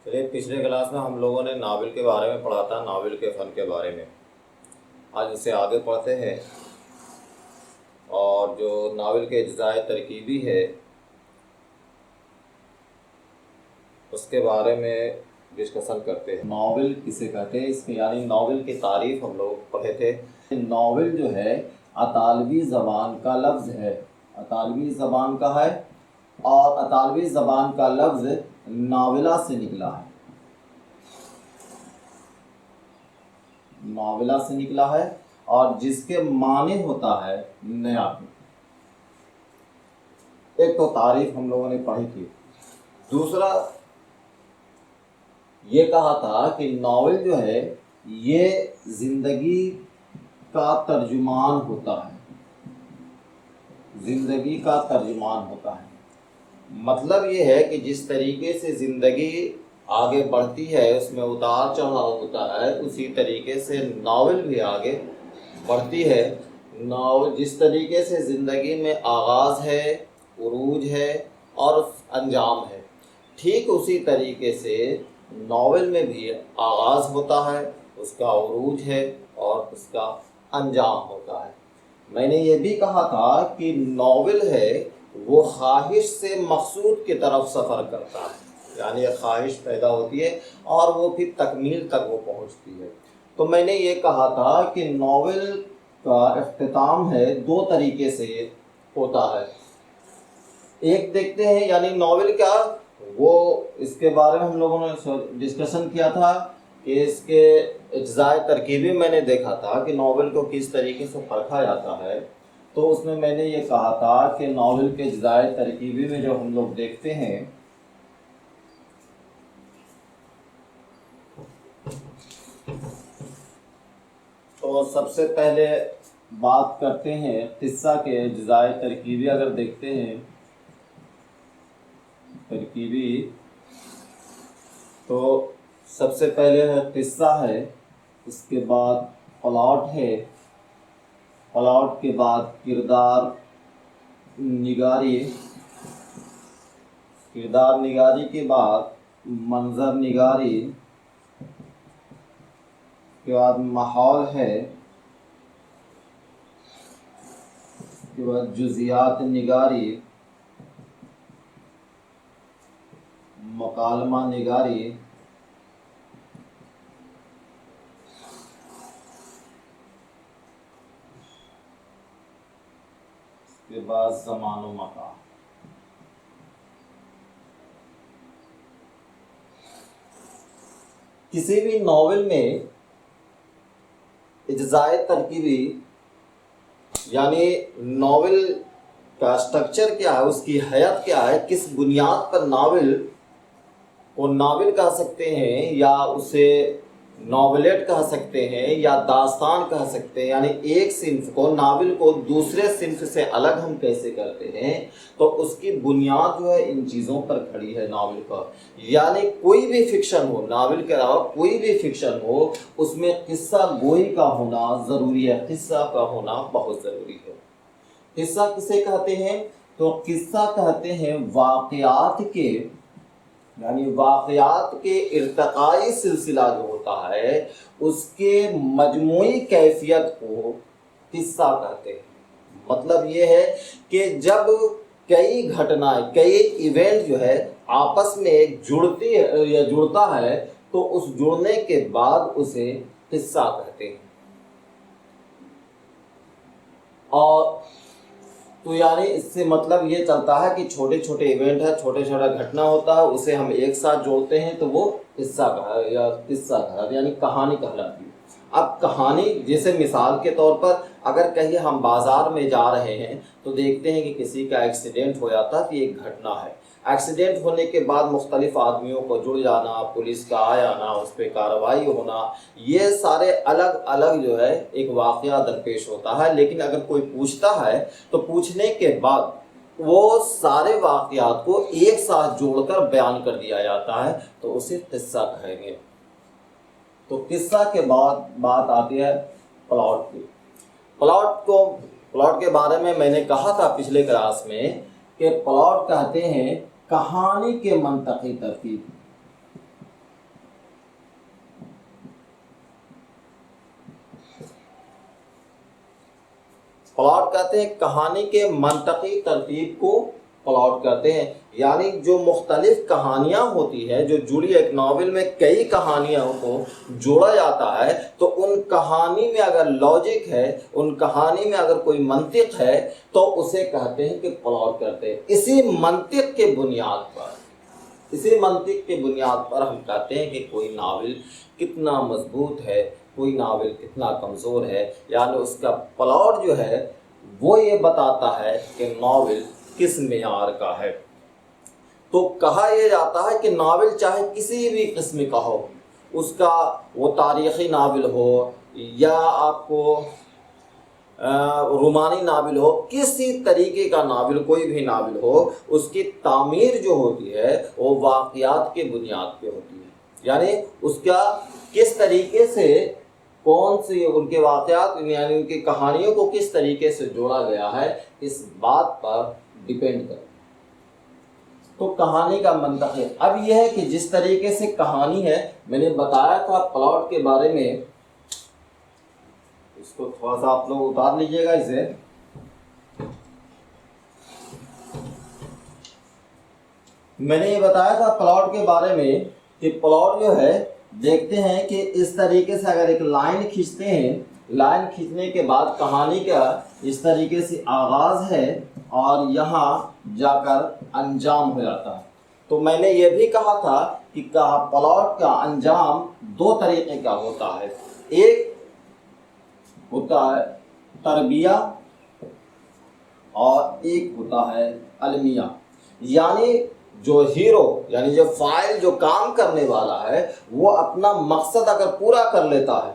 چلیے پچھلے کلاس میں ہم لوگوں نے ناول کے بارے میں پڑھا تھا، ناول کے فن کے بارے میں۔ آج اسے آگے پڑھتے ہیں اور جو ناول کے اجزاء ترکیبی ہے اس کے بارے میں ڈسکشن کرتے ہیں۔ ناول کسے کہتے ہیں، اس میں یعنی ناول کی تعریف ہم لوگ پڑھے تھے۔ ناول جو ہے اطالوی زبان کا لفظ ہے، اطالوی زبان کا ہے، اور اطالوی زبان کا لفظ ناولا سے نکلا ہے، ناولا سے نکلا ہے، اور جس کے معنی ہوتا ہے نیا۔ ایک تو تعریف ہم لوگوں نے پڑھی تھی۔ دوسرا یہ کہا تھا کہ ناول جو ہے یہ زندگی کا ترجمان ہوتا ہے، زندگی کا ترجمان ہوتا ہے۔ مطلب یہ ہے کہ جس طریقے سے زندگی آگے بڑھتی ہے، اس میں اتار چڑھاؤ ہوتا ہے، اسی طریقے سے ناول بھی آگے بڑھتی ہے۔ ناول جس طریقے سے زندگی میں آغاز ہے، عروج ہے اور انجام ہے، ٹھیک اسی طریقے سے ناول میں بھی آغاز ہوتا ہے، اس کا عروج ہے اور اس کا انجام ہوتا ہے۔ میں نے یہ بھی کہا تھا کہ ناول ہے وہ خواہش سے مقصود کی طرف سفر کرتا ہے، یعنی ایک خواہش پیدا ہوتی ہے اور وہ پھر تکمیل تک وہ پہنچتی ہے۔ تو میں نے یہ کہا تھا کہ ناول کا اختتام ہے دو طریقے سے ہوتا ہے۔ ایک دیکھتے ہیں یعنی ناول کیا، وہ اس کے بارے میں ہم لوگوں نے ڈسکشن کیا تھا کہ اس کے اجزاء ترکیبی میں نے دیکھا تھا کہ ناول کو کس طریقے سے پرکھا جاتا ہے۔ تو اس میں نے یہ کہا تھا کہ ناول کے اجزاء ترکیبی میں جو ہم لوگ دیکھتے ہیں تو سب سے پہلے بات کرتے ہیں قصہ کے اجزاء ترکیبی۔ اگر دیکھتے ہیں ترکیبی تو سب سے پہلے ہے قصہ ہے، اس کے بعد پلاٹ ہے، پلاٹ کے بعد کردار نگاری، کردار نگاری کے بعد منظر نگاری، کے بعد ماحول ہے، کے بعد جزیات نگاری، مکالمہ نگاری، کے بعد زمان و مکان۔ کسی بھی ناول میں اجزاء ترکیبی یعنی ناول کا سٹرکچر کیا ہے، اس کی حیت کیا ہے، کس بنیاد پر ناول کو ناول کہہ سکتے ہیں یا اسے ناولٹ کہہ سکتے ہیں یا داستان کہہ سکتے ہیں، یعنی ایک صنف کو، ناول کو دوسرے صنف سے الگ ہم کیسے کرتے ہیں، تو اس کی بنیاد جو ہے ان چیزوں پر کھڑی ہے ناول پر۔ یعنی کوئی بھی فکشن ہو، ناول کے علاوہ کوئی بھی فکشن ہو، اس میں قصہ گوئی کا ہونا ضروری ہے، قصہ کا ہونا بہت ضروری ہے۔ قصہ کسے کہتے ہیں؟ تو قصہ کہتے ہیں واقعات کے، یعنی واقعات کے ارتقائی سلسلہ جو ہوتا ہے اس کے مجموعی کیفیت کو قصہ کہتے ہیں۔ مطلب یہ ہے کہ جب کئی گھٹنائیں، کئی ایونٹ جو ہے آپس میں جڑتی ہے یا جڑتا ہے تو اس جڑنے کے بعد اسے قصہ کہتے ہیں۔ اور تو یعنی اس سے مطلب یہ چلتا ہے کہ چھوٹے چھوٹے ایونٹ ہے، چھوٹے چھوٹا گھٹنا ہوتا ہے، اسے ہم ایک ساتھ جوڑتے ہیں تو وہ قصہ کہلاتا یعنی کہانی کہلاتی ہے۔ اب کہانی جیسے مثال کے طور پر اگر کہیں ہم بازار میں جا رہے ہیں تو دیکھتے ہیں کہ کسی کا ایکسیڈنٹ ہو جاتا ہے، تو یہ ایک گھٹنا ہے۔ ایکسیڈنٹ ہونے کے بعد مختلف آدمیوں کو جڑ جانا، پولیس کا آ جانا، اس پہ کارروائی ہونا، یہ سارے الگ الگ جو ہے ایک واقعہ درپیش ہوتا ہے۔ لیکن اگر کوئی پوچھتا ہے تو پوچھنے کے بعد وہ سارے واقعات کو ایک ساتھ جوڑ کر بیان کر دیا جاتا ہے تو اسے قصہ کہیں گے۔ تو قصہ کے بعد بات آتی ہے پلاٹ کی۔ پلاٹ کے بارے میں نے کہا تھا پچھلے کلاس میں کہ پلاٹ کہتے ہیں کہانی کے منطقی ترتیب، پلاٹ کہتے ہیں کہانی کے منطقی ترتیب کو پلاٹ کہتے ہیں، یعنی جو مختلف کہانیاں ہوتی ہیں جو جڑی، ایک ناول میں کئی کہانیاں کو جوڑا جاتا ہے، تو ان کہانی میں اگر لاجک ہے، ان کہانی میں اگر کوئی منطق ہے تو اسے کہتے ہیں کہ پلاٹ کرتے ہیں۔ اسی منطق کے بنیاد پر ہم کہتے ہیں کہ کوئی ناول کتنا مضبوط ہے، کوئی ناول کتنا کمزور ہے، یعنی اس کا پلاٹ جو ہے وہ یہ بتاتا ہے کہ ناول کس معیار کا ہے۔ تو کہا یہ جاتا ہے کہ ناول چاہے کسی بھی قسم کا ہو، اس کا وہ تاریخی ناول ہو یا آپ کو رومانی ناول ہو، کسی طریقے کا ناول، کوئی بھی ناول ہو، اس کی تعمیر جو ہوتی ہے وہ واقعات کے بنیاد پہ ہوتی ہے، یعنی اس کا کس طریقے سے کون سی ان کے واقعات یعنی ان کی کہانیوں کو کس طریقے سے جوڑا گیا ہے، اس بات پر ڈیپینڈ کرتا ہے۔ تو کہانی کا منطق ہے۔ اب یہ ہے کہ جس طریقے سے کہانی ہے، میں نے بتایا تھا پلاٹ کے بارے میں، اس کو تھوڑا سا آپ لوگ اتار لیجئے گا اسے۔ میں نے یہ بتایا تھا پلاٹ کے بارے میں کہ پلاٹ جو ہے دیکھتے ہیں کہ اس طریقے سے اگر ایک لائن کھینچتے ہیں، لائن کھینچنے کے بعد کہانی کا اس طریقے سے آغاز ہے اور یہاں جا کر انجام ہو جاتا ہے۔ تو میں نے یہ بھی کہا تھا کہ پلاٹ کا انجام دو طریقے کا ہوتا ہے، ایک ہوتا ہے تربیہ اور ایک ہوتا ہے المیہ، یعنی جو ہیرو یعنی جو فاعل جو کام کرنے والا ہے وہ اپنا مقصد اگر پورا کر لیتا ہے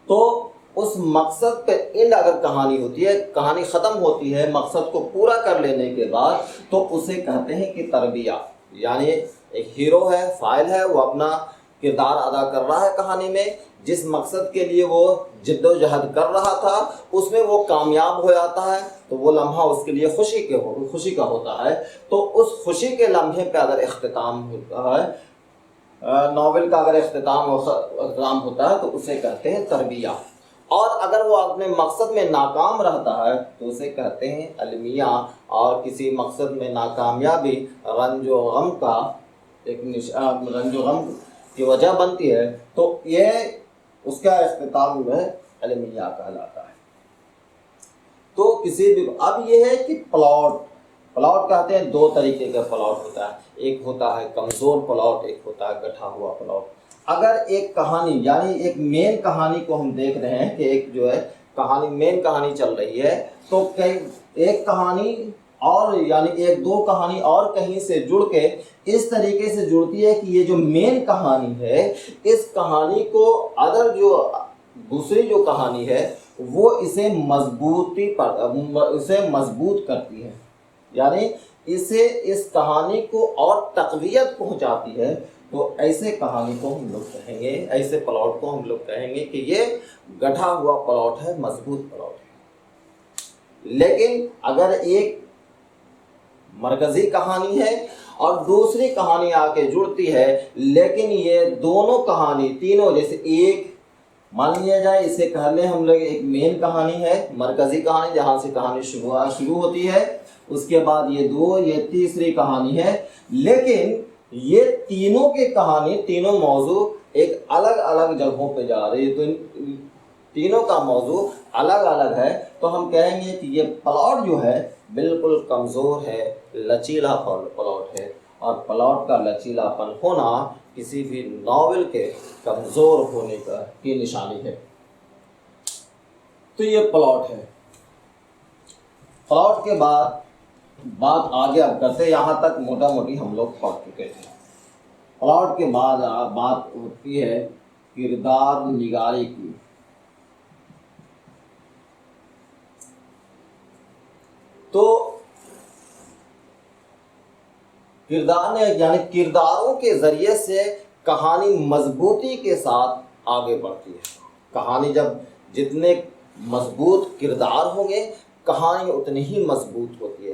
تو اس مقصد پہ اینڈ اگر کہانی ہوتی ہے، کہانی ختم ہوتی ہے مقصد کو پورا کر لینے کے بعد، تو اسے کہتے ہیں کہ تربیہ، یعنی ایک ہیرو ہے، فاعل ہے، وہ اپنا کردار ادا کر رہا ہے کہانی میں، جس مقصد کے لیے وہ جد و جہد کر رہا تھا اس میں وہ کامیاب ہو جاتا ہے تو وہ لمحہ اس کے لیے خوشی کا ہوتا ہے۔ تو اس خوشی کے لمحے پہ اگر اختتام ہوتا ہے، ناول کا اگر اختتام ہوتا ہے تو اسے کہتے ہیں تربیہ، اور اگر وہ اپنے مقصد میں ناکام رہتا ہے تو اسے کہتے ہیں المیہ، اور کسی مقصد میں ناکامیابی رنج و غم کا ایک رنج و غم کی وجہ بنتی ہے تو یہ اس کا اختتام جو ہے المیہ کہلاتا ہے۔ تو کسی بھی اب یہ ہے کہ پلاٹ کہتے ہیں دو طریقے کا پلاٹ ہوتا ہے، ایک ہوتا ہے کمزور پلاٹ، ایک ہوتا ہے گٹھا ہوا پلاٹ۔ اگر ایک کہانی یعنی ایک مین کہانی کو ہم دیکھ رہے ہیں کہ ایک جو ہے کہانی مین کہانی چل رہی ہے، تو ایک کہانی اور یعنی ایک دو کہانی اور کہیں سے جڑ کے اس طریقے سے جڑتی ہے کہ یہ جو مین کہانی ہے اس کہانی کو ادر جو دوسری جو کہانی ہے وہ اسے مضبوط کرتی ہے، یعنی اسے اس کہانی کو اور تقویت پہنچاتی ہے۔ تو ایسے کہانی کو ہم لوگ کہیں گے، ایسے پلاٹ کو ہم لوگ کہیں گے کہ یہ گٹھا ہوا پلاٹ ہے، مضبوط پلاٹ ہے۔ لیکن اگر ایک مرکزی کہانی ہے اور دوسری کہانی آ کے جڑتی ہے، لیکن یہ دونوں کہانی تینوں جیسے ایک مان لیا جائے، اسے کہہ لیں ہم لوگ ایک مین کہانی ہے، مرکزی کہانی جہاں سے کہانی شروع ہوتی ہے، اس کے بعد یہ تیسری کہانی ہے، لیکن یہ تینوں کی کہانی تینوں موضوع ایک الگ الگ جگہوں پہ جا رہی ہے، تو تینوں کا موضوع الگ الگ ہے، تو ہم کہیں گے کہ یہ پلاٹ جو ہے بالکل کمزور ہے، لچیلا پلاٹ ہے، اور پلاٹ کا لچیلا پن ہونا کسی بھی ناول کے کمزور ہونے کی نشانی ہے۔ تو یہ پلاٹ ہے۔ پلاٹ کے بعد بات آگے اب کرتے، یہاں تک موٹا موٹی ہم لوگ پڑھ چکے تھے۔ پلاٹ کے بعد بات ہوتی ہے کردار نگاری کی۔ تو یعنی کرداروں کے ذریعے سے کہانی مضبوطی کے ساتھ آگے بڑھتی ہے۔ کہانی جب جتنے مضبوط کردار ہوں گے کہانی اتنی ہی مضبوط ہوتی ہے۔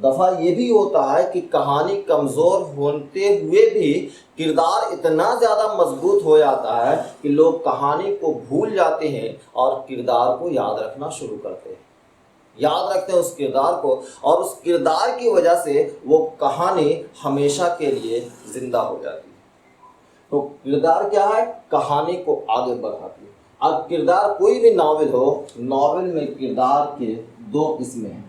دفعہ یہ بھی ہوتا ہے کہ کہانی کمزور ہوتے ہوئے بھی کردار اتنا زیادہ مضبوط ہو جاتا ہے کہ لوگ کہانی کو بھول جاتے ہیں اور کردار کو یاد رکھنا شروع کرتے ہیں، یاد رکھتے ہیں اس کردار کو، اور اس کردار کی وجہ سے وہ کہانی ہمیشہ کے لیے زندہ ہو جاتی ہے۔ تو کردار کیا ہے؟ کہانی کو آگے بڑھاتی ہے۔ اب کردار کوئی بھی ناول ہو، ناول میں کردار کے دو قسمیں ہیں،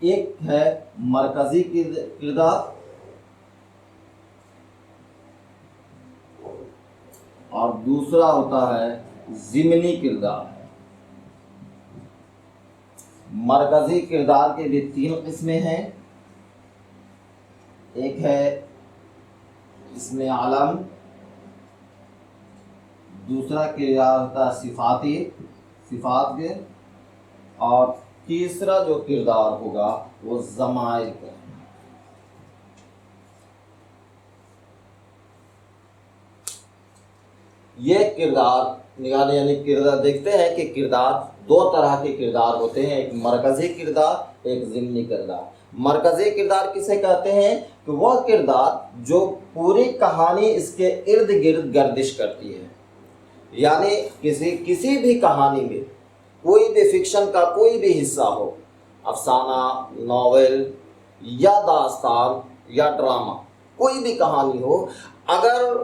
ایک ہے مرکزی کردار اور دوسرا ہوتا ہے ضمنی کردار۔ مرکزی کردار کے بھی تین قسمیں ہیں، ایک ہے اسم عالم، دوسرا کردار ہوتا ہے صفات کے، اور تیسرا جو کردار ہوگا وہ ضمائر کا۔ یہ کردار یعنی کردار دیکھتے ہیں کہ کردار دو طرح کے کردار ہوتے ہیں، ایک مرکزی کردار، ایک ضمنی کردار۔ مرکزی کردار کسے کہتے ہیں؟ کہ وہ کردار جو پوری کہانی اس کے ارد گرد گردش کرتی ہے، یعنی کسی بھی کہانی میں کوئی بھی فکشن کا کوئی بھی حصہ ہو، افسانہ، ناول یا داستان یا ڈرامہ، کوئی بھی کہانی ہو، اگر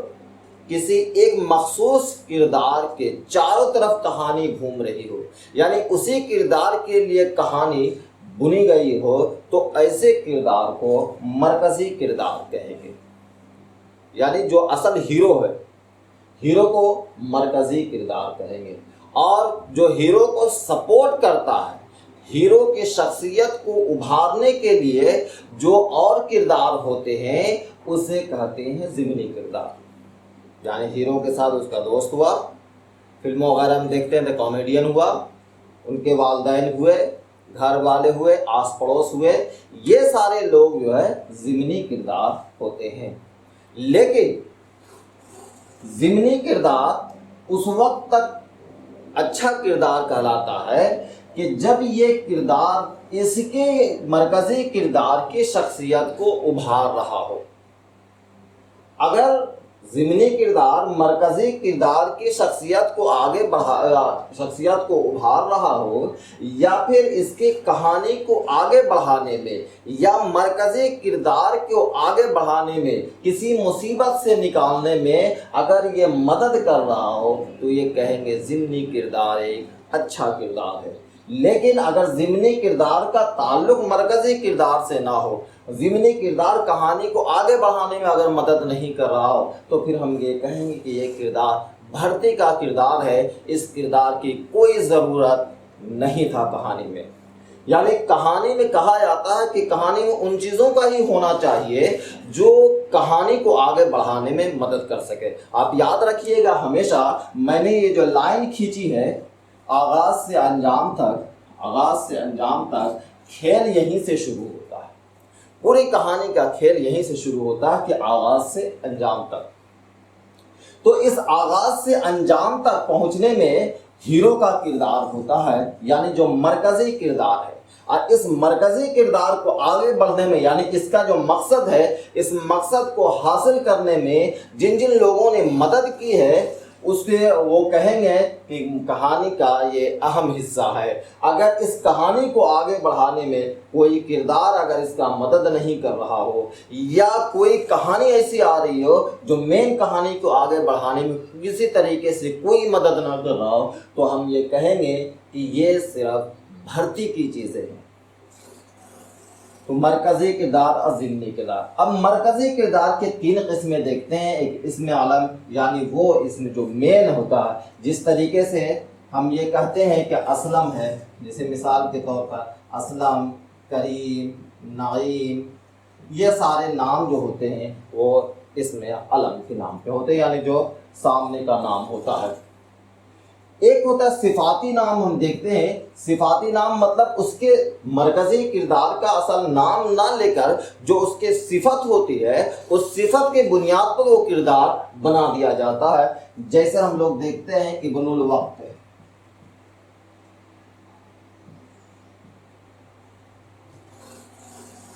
کسی ایک مخصوص کردار کے چاروں طرف کہانی گھوم رہی ہو، یعنی اسی کردار کے لیے کہانی بنی گئی ہو، تو ایسے کردار کو مرکزی کردار کہیں گے۔ یعنی جو اصل ہیرو ہے، ہیرو کو مرکزی کردار کہیں گے، اور جو ہیرو کو سپورٹ کرتا ہے، ہیرو کی شخصیت کو ابھارنے کے لیے جو اور کردار ہوتے ہیں اسے کہتے ہیں ضمنی کردار۔ یعنی ہیرو کے ساتھ اس کا دوست ہوا، فلموں وغیرہ میں دیکھتے ہیں تو کامیڈین ہوا، ان کے والدین ہوئے، گھر والے ہوئے، آس پڑوس ہوئے، یہ سارے لوگ جو ہے ضمنی کردار ہوتے ہیں۔ لیکن ضمنی کردار اس وقت تک اچھا کردار کہلاتا ہے کہ جب یہ کردار اس کے مرکزی کردار کی شخصیت کو ابھار رہا ہو۔ اگر ضمنی کردار مرکزی کردار کی شخصیت کو ابھار رہا ہو، یا پھر اس کی کہانی کو آگے بڑھانے میں یا مرکزی کردار کو آگے بڑھانے میں کسی مصیبت سے نکالنے میں اگر یہ مدد کر رہا ہو تو یہ کہیں گے ضمنی کردار ایک اچھا کردار ہے۔ لیکن اگر ضمنی کردار کا تعلق مرکزی کردار سے نہ ہو، ضمنی کردار کہانی کو آگے بڑھانے میں اگر مدد نہیں کر رہا ہو، تو پھر ہم یہ کہیں گے کہ یہ کردار بھرتی کا کردار ہے، اس کردار کی کوئی ضرورت نہیں تھا کہانی میں۔ یعنی کہانی میں کہا جاتا ہے کہ کہانی میں ان چیزوں کا ہی ہونا چاہیے جو کہانی کو آگے بڑھانے میں مدد کر سکے۔ آپ یاد رکھیے گا ہمیشہ، میں نے یہ جو لائن کھینچی ہے، آغاز سے انجام تک کھیل یہیں سے شروع ہوتا ہے، پوری کہانی کا کھیل یہیں سے شروع ہوتا ہے کہ آغاز سے انجام تک۔ تو اس آغاز سے انجام تک پہنچنے میں ہیرو کا کردار ہوتا ہے، یعنی جو مرکزی کردار ہے، اور اس مرکزی کردار کو آگے بڑھنے میں، یعنی اس کا جو مقصد ہے، اس مقصد کو حاصل کرنے میں جن لوگوں نے مدد کی ہے، اس کے وہ کہیں گے کہ کہانی کا یہ اہم حصہ ہے۔ اگر اس کہانی کو آگے بڑھانے میں کوئی کردار اگر اس کا مدد نہیں کر رہا ہو، یا کوئی کہانی ایسی آ رہی ہو جو مین کہانی کو آگے بڑھانے میں کسی طریقے سے کوئی مدد نہ کر رہا ہو، تو ہم یہ کہیں گے کہ یہ صرف بھرتی کی چیزیں ہیں۔ تو مرکزی کردار اور ضمنی کردار۔ اب مرکزی کردار کے تین قسمیں دیکھتے ہیں۔ ایک اسم عالم، یعنی وہ اسم جو مین ہوتا ہے، جس طریقے سے ہم یہ کہتے ہیں کہ اسلم ہے، جیسے مثال کے طور پر اسلم، کریم، نعیم، یہ سارے نام جو ہوتے ہیں وہ اسم عالم کے نام پہ ہوتے ہیں، یعنی جو سامنے کا نام ہوتا ہے۔ ایک ہوتا ہے صفاتی نام، ہم دیکھتے ہیں صفاتی نام مطلب اس کے مرکزی کردار کا اصل نام نہ لے کر جو اس کے صفت ہوتی ہے، اس صفت کے بنیاد پر وہ کردار بنا دیا جاتا ہے۔ جیسے ہم لوگ دیکھتے ہیں ابن الوقت ہے،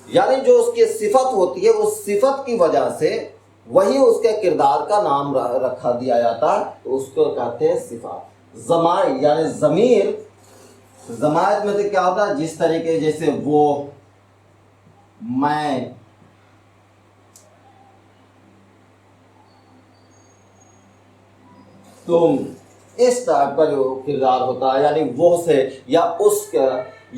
یعنی جو اس کی صفت ہوتی ہے اس صفت کی وجہ سے وہی اس کے کردار کا نام رکھا دیا جاتا ہے، تو اس کو کہتے ہیں صفات۔ ضمائر یعنی ضمیر، ضمائر میں سے کیا ہوتا ہے، جس طریقے جیسے وہ، میں، تم، اس ٹائپ کا جو کردار ہوتا ہے، یعنی وہ سے یا اس کا،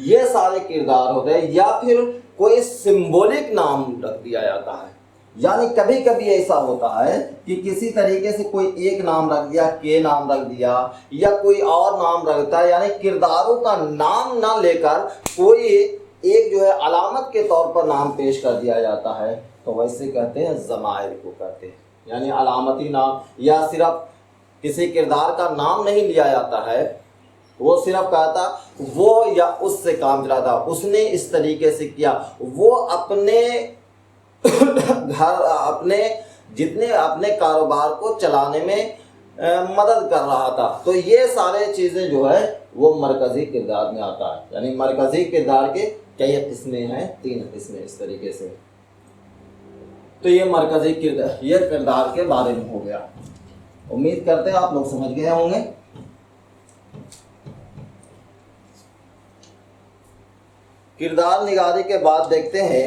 یہ سارے کردار ہوتے ہیں۔ یا پھر کوئی سمبولک نام رکھ دیا جاتا ہے، یعنی کبھی کبھی ایسا ہوتا ہے کہ کسی طریقے سے کوئی ایک نام رکھ دیا، کے نام رکھ دیا، یا کوئی اور نام رکھتا ہے، یعنی کرداروں کا نام نہ لے کر کوئی ایک جو ہے علامت کے طور پر نام پیش کر دیا جاتا ہے، تو ویسے کہتے ہیں ضمائر کو کہتے ہیں، یعنی علامتی نام۔ یا صرف کسی کردار کا نام نہیں لیا جاتا ہے، وہ صرف کہتا وہ یا اس سے کام چلاتا، اس نے اس طریقے سے کیا، وہ اپنے گھر، اپنے کاروبار کو چلانے میں مدد کر رہا تھا۔ تو یہ سارے چیزیں جو ہے وہ مرکزی کردار میں آتا ہے، یعنی مرکزی کردار کے کئی قسمیں ہیں، 3 قسمیں اس طریقے سے۔ تو یہ مرکزی کردار، یہ کردار کے بارے میں ہو گیا۔ امید کرتے ہیں آپ لوگ سمجھ گئے ہوں گے۔ کردار نگاری کے بعد دیکھتے ہیں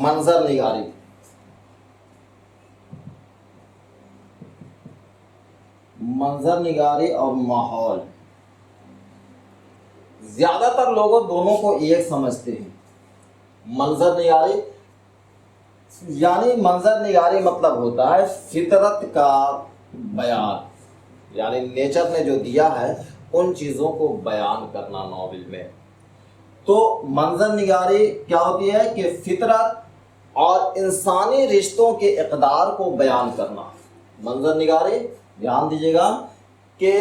منظر نگاری۔ منظر نگاری اور ماحول، زیادہ تر لوگوں دونوں کو ایک سمجھتے ہیں۔ منظر نگاری یعنی منظر نگاری مطلب ہوتا ہے فطرت کا بیان، یعنی نیچر نے جو دیا ہے ان چیزوں کو بیان کرنا ناول میں۔ تو منظر نگاری کیا ہوتی ہے کہ فطرت اور انسانی رشتوں کے اقدار کو بیان کرنا۔ منظر نگاری دھیان دیجیے گا کہ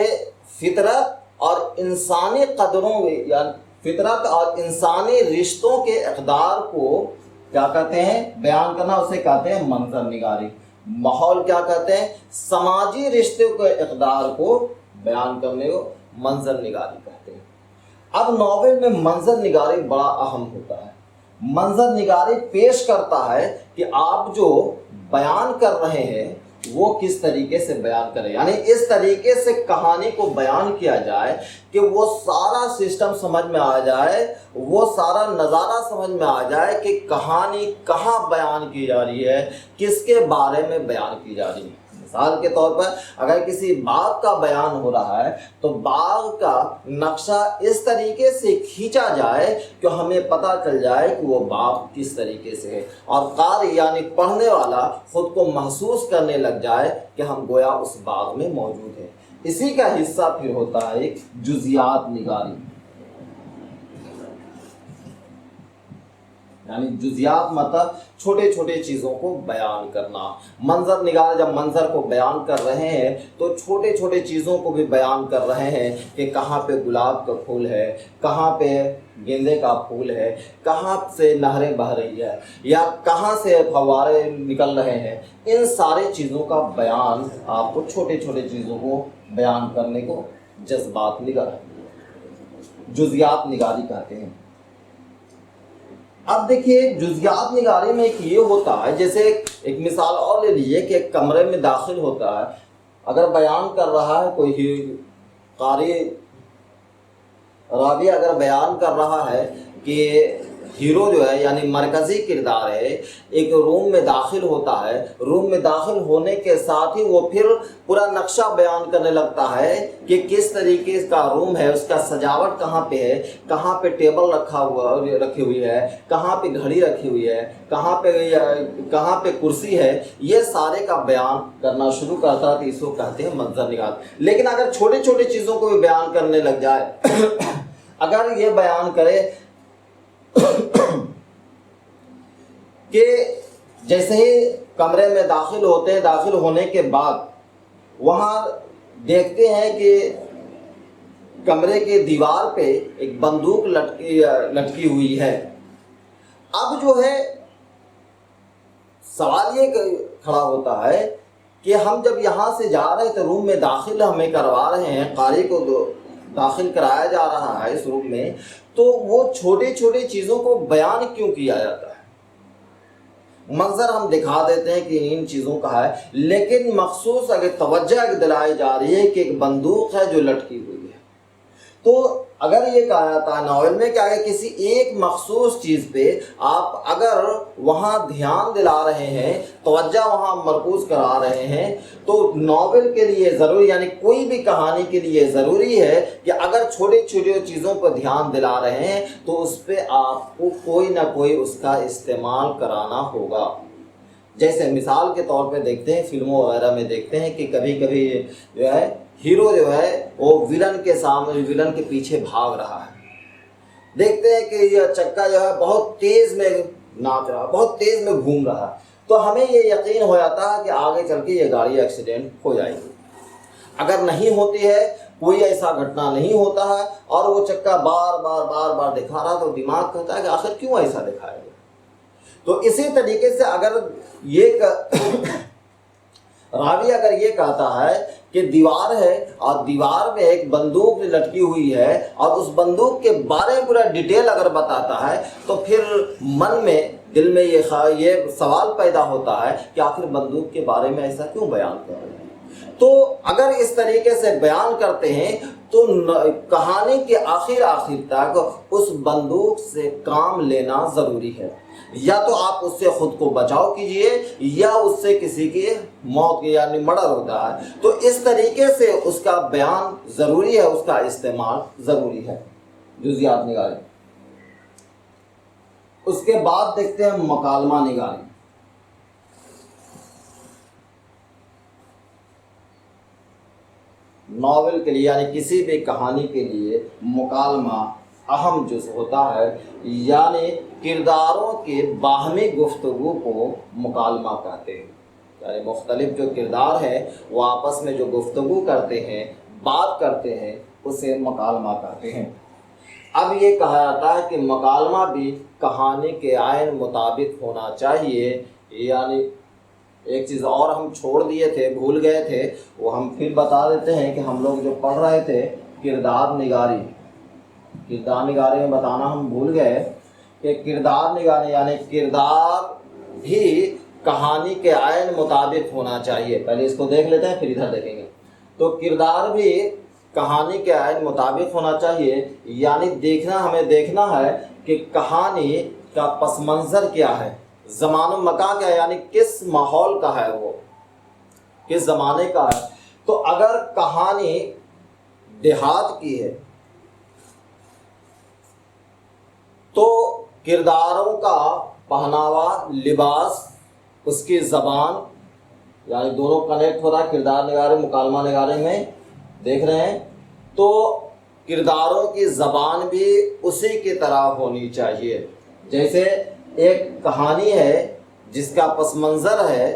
فطرت اور انسانی قدروں، یعنی فطرت اور انسانی رشتوں کے اقدار کو کیا کہتے ہیں، بیان کرنا، اسے کہتے ہیں منظر نگاری۔ ماحول کیا کہتے ہیں، سماجی رشتوں کے اقدار کو بیان کرنے کو منظر نگاری کہتے ہیں۔ اب ناول میں منظر نگاری بڑا اہم ہوتا ہے۔ منظر نگاری پیش کرتا ہے کہ آپ جو بیان کر رہے ہیں وہ کس طریقے سے بیان کریں، یعنی اس طریقے سے کہانی کو بیان کیا جائے کہ وہ سارا سسٹم سمجھ میں آ جائے، وہ سارا نظارہ سمجھ میں آ جائے کہ کہانی کہاں بیان کی جا رہی ہے، کس کے بارے میں بیان کی جا رہی ہے۔ مثال کے طور پر اگر کسی باغ کا بیان ہو رہا ہے تو باغ کا نقشہ اس طریقے سے کھینچا جائے کہ ہمیں پتہ چل جائے کہ وہ باغ کس طریقے سے ہے، اور قاری یعنی پڑھنے والا خود کو محسوس کرنے لگ جائے کہ ہم گویا اس باغ میں موجود ہیں۔ اسی کا حصہ پھر ہوتا ہے ایک جزیات نگاری، یعنی جزیات مطلب چھوٹے چھوٹے چیزوں کو بیان کرنا۔ منظر نگار جب منظر کو بیان کر رہے ہیں تو چھوٹے چھوٹے چیزوں کو بھی بیان کر رہے ہیں کہ کہاں پہ گلاب کا پھول ہے، کہاں پہ گیندے کا پھول ہے، کہاں سے نہریں بہہ رہی ہے، یا کہاں سے فوارے نکل رہے ہیں۔ ان سارے چیزوں کا بیان، آپ کو چھوٹے چھوٹے چیزوں کو بیان کرنے کو جذبات نگاری، جزیات نگاری کہتے ہیں۔ اب دیکھیے جزیات نگاری میں ایک یہ ہوتا ہے، جیسے ایک مثال اور لے لیجیے کہ ایک کمرے میں داخل ہوتا ہے، اگر بیان کر رہا ہے کوئی قاری راوی اگر بیان کر رہا ہے کہ ہیرو جو ہے یعنی مرکزی کردار ہے، ایک روم میں داخل ہوتا ہے، روم میں داخل ہونے کے ساتھ ہی وہ پھر پورا نقشہ بیان کرنے لگتا ہے کہ کس طریقے کا روم ہے، اس کا سجاوٹ کہاں پہ ہے، کہاں پہ ٹیبل رکھی ہوئی ہے، کہاں پہ گھڑی رکھی ہوئی ہے، کہاں پہ کرسی ہے، یہ سارے کا بیان کرنا شروع کرتا ہے، تو اس کو کہتے ہیں منظر نگار۔ لیکن اگر چھوٹے چھوٹے چیزوں کو بھی بیان کرنے لگ جائے اگر یہ بیان کرے کہ جیسے ہی کمرے میں داخل ہوتے ہیں، داخل ہونے کے بعد وہاں دیکھتے ہیں کہ کمرے کے دیوار پہ ایک بندوق لٹکی ہوئی ہے۔ اب جو ہے سوال یہ کھڑا ہوتا ہے کہ ہم جب یہاں سے جا رہے تھے، روم میں داخل ہمیں کروا رہے ہیں، قاری کو داخل کرایا جا رہا ہے اس روم میں، تو وہ چھوٹے چھوٹے چیزوں کو بیان کیوں کیا جاتا ہے؟ منظر ہم دکھا دیتے ہیں کہ ان چیزوں کا ہے، لیکن مخصوص اگر توجہ دلائی جا رہی ہے کہ ایک بندوق ہے جو لٹکی ہوئی ہے، تو اگر یہ کہا جاتا ہے ناول میں کہ اگر کسی ایک مخصوص چیز پہ آپ اگر وہاں دھیان دلا رہے ہیں، توجہ وہاں مرکوز کرا رہے ہیں، تو ناول کے لیے ضروری، یعنی کوئی بھی کہانی کے لیے ضروری ہے کہ اگر چھوٹی چھوٹی چیزوں پر دھیان دلا رہے ہیں تو اس پہ آپ کو کوئی نہ کوئی اس کا استعمال کرانا ہوگا۔ جیسے مثال کے طور پہ دیکھتے ہیں فلموں وغیرہ میں دیکھتے ہیں کہ کبھی کبھی جو ہے ہیرو جو ہے وہ ولن کے سامنے، ولن کے پیچھے بھاگ رہا ہے، دیکھتے ہیں کہ یہ چکا جو ہے بہت تیز میں ناچ رہا، بہت تیز میں گھوم رہا، تو ہمیں یہ یقین ہو جاتا ہے کہ آگے چل کے یہ گاڑی ایکسیڈنٹ ہو جائے گی۔ اگر نہیں ہوتی ہے، کوئی ایسا گھٹنا نہیں ہوتا ہے اور وہ چکا بار بار بار بار دکھا رہا، تو دماغ کہتا ہے کہ آخر کیوں ایسا دکھائے گا۔ تو اسی طریقے سے اگر یہ راوی اگر یہ کہتا ہے کہ دیوار ہے اور دیوار میں ایک بندوق لٹکی ہوئی ہے اور اس بندوق کے بارے میں پورا ڈیٹیل اگر بتاتا ہے، تو پھر من میں، دل میں یہ سوال پیدا ہوتا ہے کہ آخر بندوق کے بارے میں ایسا کیوں بیان کر رہے ہیں۔ تو اگر اس طریقے سے بیان کرتے ہیں تو کہانی کے آخر تک اس بندوق سے کام لینا ضروری ہے، یا تو آپ اس سے خود کو بچاؤ کیجئے یا اس سے کسی کی موت یعنی مرڈر ہوتا ہے، تو اس طریقے سے اس کا بیان ضروری ہے، اس کا استعمال ضروری ہے۔ جزیات نگاری۔ اس کے بعد دیکھتے ہیں مکالمہ نگاری۔ ناول کے لیے یعنی کسی بھی کہانی کے لیے مکالمہ اہم جز ہوتا ہے، یعنی کرداروں کے باہمی گفتگو کو مکالمہ کہتے ہیں۔ یعنی مختلف جو کردار ہیں وہ آپس میں جو گفتگو کرتے ہیں، بات کرتے ہیں، اسے مکالمہ کہتے ہیں۔ اب یہ کہا جاتا ہے کہ مکالمہ بھی کہانی کے عین مطابق ہونا چاہیے، یعنی ایک چیز اور ہم چھوڑ دیے تھے، بھول گئے تھے، وہ ہم پھر بتا دیتے ہیں کہ ہم لوگ جو پڑھ رہے تھے کردار نگاری میں بتانا ہم بھول گئے کہ کردار نگاری یعنی کردار بھی کہانی کے عین مطابق ہونا چاہیے۔ پہلے اس کو دیکھ لیتے ہیں پھر ادھر دیکھیں گے۔ تو کردار بھی کہانی کے عین مطابق ہونا چاہیے، یعنی ہمیں دیکھنا ہے کہ کہانی کا پس منظر کیا ہے، زمان و مکان کیا ہے، یعنی کس ماحول کا ہے، وہ کس زمانے کا ہے۔ تو اگر کہانی دیہات کی ہے تو کرداروں کا پہناوا، لباس، اس کی زبان، یعنی دونوں کنیکٹ ہو رہا ہے کردار نگاری مکالمہ نگاری میں، دیکھ رہے ہیں۔ تو کرداروں کی زبان بھی اسی کی طرح ہونی چاہیے۔ جیسے ایک کہانی ہے جس کا پس منظر ہے،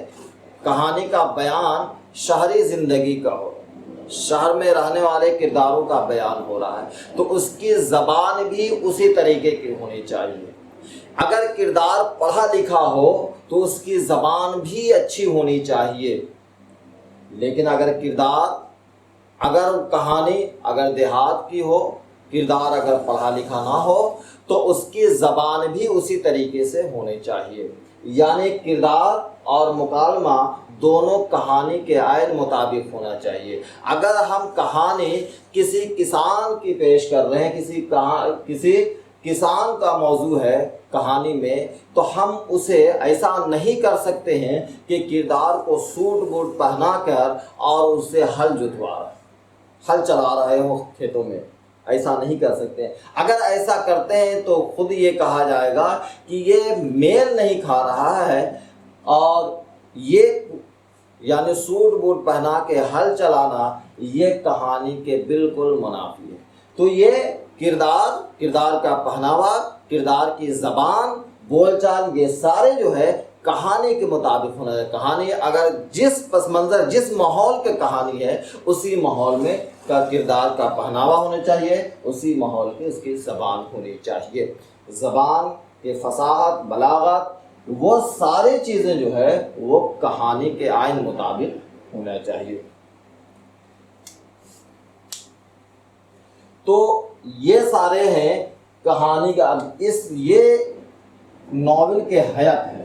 کہانی کا بیان شہری زندگی کا ہو، شہر میں رہنے والے کرداروں کا بیان ہو رہا ہے، تو اس کی زبان بھی اسی طریقے کی ہونی چاہیے۔ اگر کردار پڑھا لکھا ہو تو اس کی زبان بھی اچھی ہونی چاہیے، لیکن اگر کہانی اگر دیہات کی ہو، کردار اگر پڑھا لکھا نہ ہو تو اس کی زبان بھی اسی طریقے سے ہونی چاہیے۔ یعنی کردار اور مکالمہ دونوں کہانی کے عین مطابق ہونا چاہیے۔ اگر ہم کہانی کسی کسان کی پیش کر رہے ہیں، کسی کسان کا موضوع ہے کہانی میں، تو ہم اسے ایسا نہیں کر سکتے ہیں کہ کردار کو سوٹ بوٹ پہنا کر اور اسے ہل چلا رہے ہوں کھیتوں میں، ایسا نہیں کر سکتے۔ اگر ایسا کرتے ہیں تو خود یہ کہا جائے گا کہ یہ میل نہیں کھا رہا ہے، اور یہ یعنی سوٹ بوٹ پہنا کے ہل چلانا یہ کہانی کے بالکل منافی ہے۔ تو یہ کردار کا پہناوا، کردار کی زبان، بول چال، یہ سارے جو ہے کہانی کے مطابق ہونا ہے۔ کہانی اگر جس پس منظر، جس ماحول کی کہانی ہے، اسی ماحول میں کا کردار کا پہناوا ہونا چاہیے، اسی ماحول کی اس کی زبان ہونی چاہیے۔ زبان کے فصاحت، بلاغت، وہ ساری چیزیں جو ہے وہ کہانی کے عین مطابق ہونا چاہیے۔ تو یہ سارے ہیں کہانی کا، یہ ناول کے حیات ہے،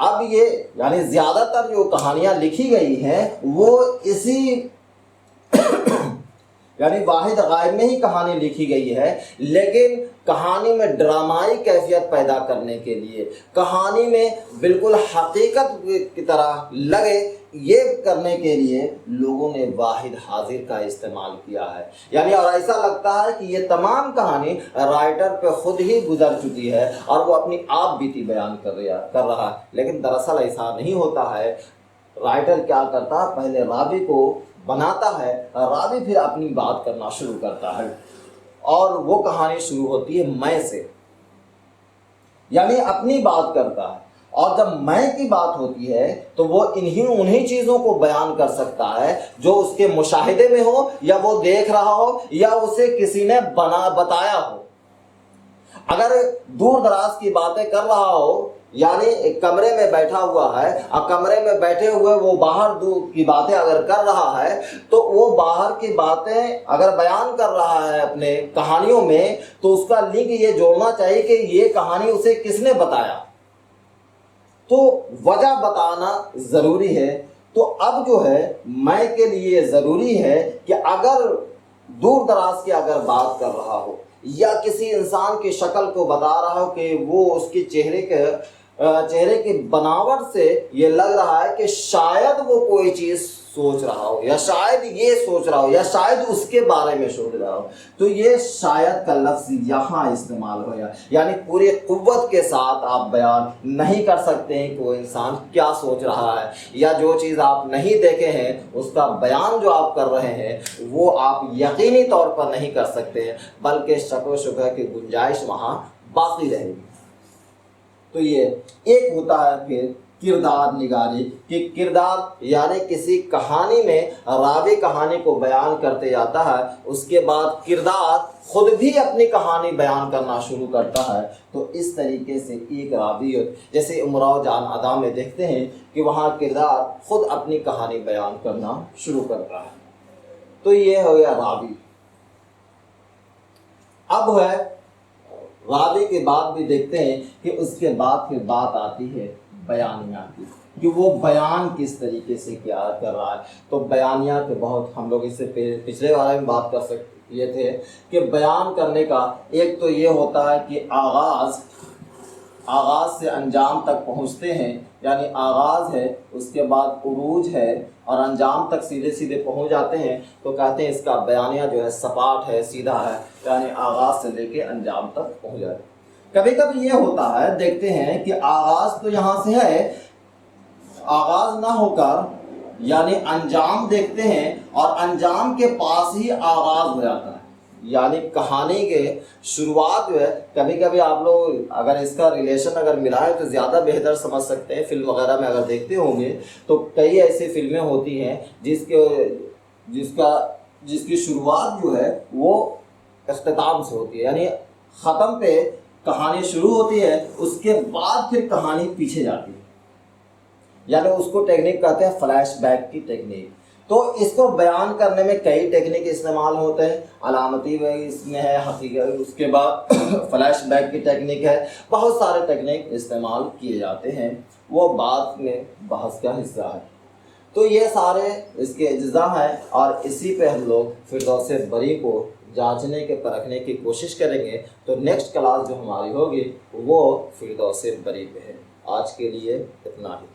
اب یہ یعنی زیادہ تر جو کہانیاں لکھی گئی ہیں وہ اسی یعنی واحد غائب میں ہی کہانی لکھی گئی ہے، لیکن کہانی میں ڈرامائی کیفیت پیدا کرنے کے لیے، کہانی میں بالکل حقیقت کی طرح لگے، یہ کرنے کے لیے لوگوں نے واحد حاضر کا استعمال کیا ہے۔ یعنی اور ایسا لگتا ہے کہ یہ تمام کہانی رائٹر پہ خود ہی گزر چکی ہے اور وہ اپنی آپ بیتی بیان کر رہا ہے، لیکن دراصل ایسا نہیں ہوتا ہے۔ رائٹر کیا کرتا ہے، پہلے راوی کو بناتا ہے، راوی پھر اپنی بات کرنا شروع کرتا ہے، اور وہ کہانی شروع ہوتی ہے میں سے، یعنی اپنی بات کرتا ہے۔ اور جب میں کی بات ہوتی ہے تو وہ انہی چیزوں کو بیان کر سکتا ہے جو اس کے مشاہدے میں ہو، یا وہ دیکھ رہا ہو، یا اسے کسی نے بتایا ہو۔ اگر دور دراز کی باتیں کر رہا ہو، یعنی ایک کمرے میں بیٹھا ہوا ہے اور کمرے میں بیٹھے ہوئے وہ باہر دور کی باتیں اگر کر رہا ہے، تو وہ باہر کی باتیں اگر بیان کر رہا ہے اپنے کہانیوں میں، تو اس کا لنک یہ جوڑنا چاہیے کہ یہ کہانی اسے کس نے بتایا، تو وجہ بتانا ضروری ہے۔ تو اب جو ہے میں کے لیے ضروری ہے کہ اگر دور دراز کی اگر بات کر رہا ہو، یا کسی انسان کی شکل کو بتا رہا ہو کہ وہ اس کے چہرے کی بناوٹ سے یہ لگ رہا ہے کہ شاید وہ کوئی چیز سوچ رہا ہو، یا شاید یہ سوچ رہا ہو، یا شاید اس کے بارے میں سوچ رہا ہو، تو یہ شاید کا لفظ یہاں استعمال ہوا، یعنی پوری قوت کے ساتھ آپ بیان نہیں کر سکتے ہیں کہ وہ انسان کیا سوچ رہا ہے، یا جو چیز آپ نہیں دیکھے ہیں اس کا بیان جو آپ کر رہے ہیں وہ آپ یقینی طور پر نہیں کر سکتے ہیں، بلکہ شک و شبہ کی گنجائش وہاں باقی رہے گی۔ تو یہ ایک ہوتا ہے پھر کردار نگاری، کہ کردار یعنی کسی کہانی میں راوی کہانی کو بیان کرتے جاتا ہے، اس کے بعد کردار خود بھی اپنی کہانی بیان کرنا شروع کرتا ہے۔ تو اس طریقے سے ایک راوی، جیسے امراؤ جان ادا میں دیکھتے ہیں کہ وہاں کردار خود اپنی کہانی بیان کرنا شروع کرتا ہے۔ تو یہ ہو گیا راوی۔ اب ہے راوی کے بعد بھی دیکھتے ہیں کہ اس کے بعد پھر بات آتی ہے بیانیہ کی، کہ وہ بیان کس طریقے سے کیا کر رہا ہے۔ تو بیانیہ کے بہت ہم لوگ اس سے پچھلے بارے میں بات کر سکتے یہ تھے کہ بیان کرنے کا ایک تو یہ ہوتا ہے کہ آغاز سے انجام تک پہنچتے ہیں، یعنی آغاز ہے، اس کے بعد عروج ہے، اور انجام تک سیدھے پہنچ جاتے ہیں، تو کہتے ہیں اس کا بیانیہ جو ہے سپاٹ ہے، سیدھا ہے، یعنی آغاز سے لے کے انجام تک پہنچ جاتے ہیں۔ کبھی کبھی یہ ہوتا ہے، دیکھتے ہیں کہ آغاز تو یہاں سے ہے، آغاز نہ ہو کر یعنی انجام دیکھتے ہیں، اور انجام کے پاس ہی آغاز ہو جاتا ہے، یعنی کہانی کے شروعات جو ہے، کبھی کبھی آپ لوگ اگر اس کا ریلیشن اگر ملائے تو زیادہ بہتر سمجھ سکتے ہیں۔ فلم وغیرہ میں اگر دیکھتے ہوں گے تو کئی ایسی فلمیں ہوتی ہیں جس کی شروعات جو ہے وہ اختتام سے ہوتی ہے، یعنی ختم پہ کہانی شروع ہوتی ہے، اس کے بعد پھر کہانی پیچھے جاتی ہے، یعنی اس کو ٹیکنیک کہتے ہیں فلیش بیک کی ٹیکنیک۔ تو اس کو بیان کرنے میں کئی ٹیکنیک استعمال ہوتے ہیں، علامتی اس میں ہے، حقیقت، اس کے بعد فلیش بیک کی ٹیکنیک ہے، بہت سارے ٹیکنیک استعمال کیے جاتے ہیں، وہ بعد میں بحث کا حصہ ہے۔ تو یہ سارے اس کے اجزاء ہیں، اور اسی پہ ہم لوگ فردوس بری کو جانچنے کے پرکھنے کی کوشش کریں گے۔ تو نیکسٹ کلاس جو ہماری ہوگی وہ فردوس بری پہ ہے۔ آج کے لیے اتنا ہی۔